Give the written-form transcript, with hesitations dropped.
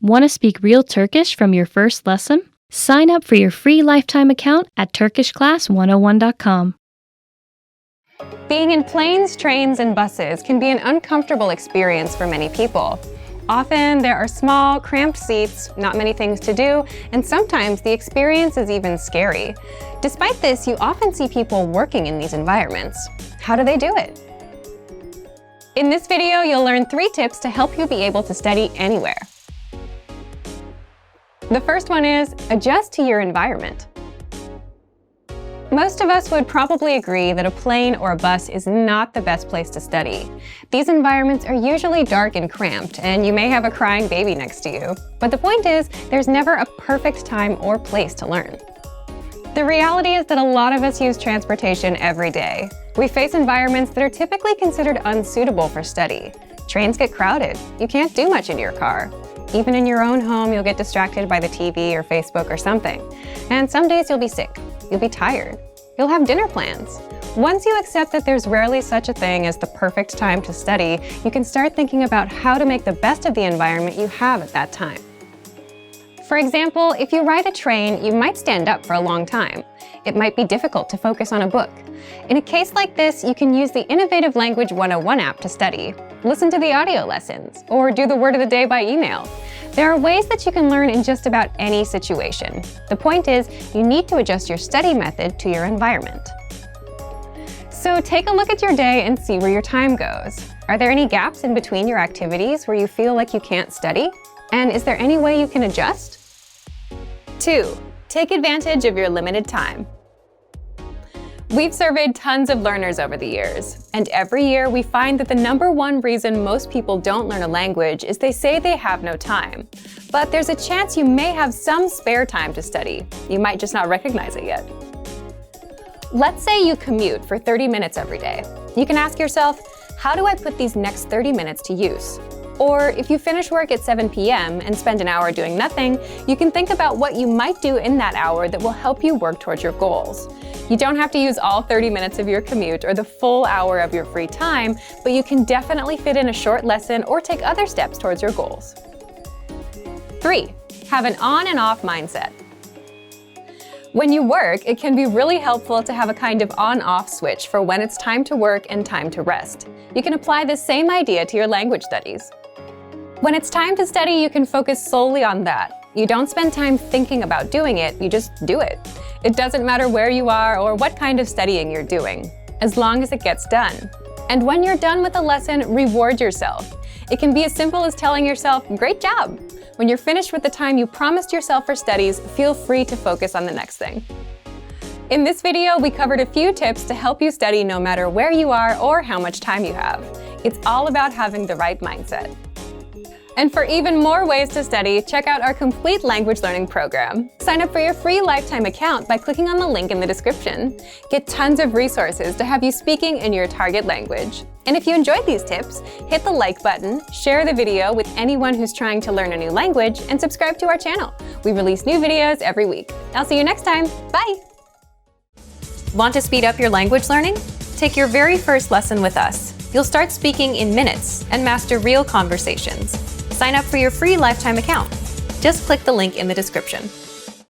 Want to speak real Turkish from your first lesson? Sign up for your free lifetime account at turkishclass101.com. Being in planes, trains, and buses can be an uncomfortable experience for many people. Often there are small, cramped seats, not many things to do, and sometimes the experience is even scary. Despite this, you often see people working in these environments. How do they do it? In this video, you'll learn 3 tips to help you be able to study anywhere. The first one is adjust to your environment. Most of us would probably agree that a plane or a bus is not the best place to study. These environments are usually dark and cramped, and you may have a crying baby next to you. But the point is, there's never a perfect time or place to learn. The reality is that a lot of us use transportation every day. We face environments that are typically considered unsuitable for study. Trains get crowded. You can't do much in your car. Even in your own home, you'll get distracted by the TV or Facebook or something. And some days you'll be sick. You'll be tired. You'll have dinner plans. Once you accept that there's rarely such a thing as the perfect time to study, you can start thinking about how to make the best of the environment you have at that time. For example, if you ride a train, you might stand up for a long time. It might be difficult to focus on a book. In a case like this, you can use the Innovative Language 101 app to study. Listen to the audio lessons, or do the word of the day by email. There are ways that you can learn in just about any situation. The point is, you need to adjust your study method to your environment. So take a look at your day and see where your time goes. Are there any gaps in between your activities where you feel like you can't study? And is there any way you can adjust? 2. Take advantage of your limited time. We've surveyed tons of learners over the years, and every year we find that the #1 reason most people don't learn a language is they say they have no time. But there's a chance you may have some spare time to study. You might just not recognize it yet. Let's say you commute for 30 minutes every day. You can ask yourself, how do I put these next 30 minutes to use? Or if you finish work at 7 p.m. and spend an hour doing nothing, you can think about what you might do in that hour that will help you work towards your goals. You don't have to use all 30 minutes of your commute or the full hour of your free time, but you can definitely fit in a short lesson or take other steps towards your goals. 3. Have an on and off mindset. When you work, it can be really helpful to have a kind of on-off switch for when it's time to work and time to rest. You can apply this same idea to your language studies. When it's time to study, you can focus solely on that. You don't spend time thinking about doing it, you just do it. It doesn't matter where you are or what kind of studying you're doing, as long as it gets done. And when you're done with a lesson, reward yourself. It can be as simple as telling yourself, "Great job." When you're finished with the time you promised yourself for studies, feel free to focus on the next thing. In this video, we covered a few tips to help you study no matter where you are or how much time you have. It's all about having the right mindset. And for even more ways to study, check out our complete language learning program. Sign up for your free lifetime account by clicking on the link in the description. Get tons of resources to have you speaking in your target language. And if you enjoyed these tips, hit the like button, share the video with anyone who's trying to learn a new language, and subscribe to our channel. We release new videos every week. I'll see you next time. Bye! Want to speed up your language learning? Take your very first lesson with us. You'll start speaking in minutes and master real conversations. Sign up for your free lifetime account. Just click the link in the description.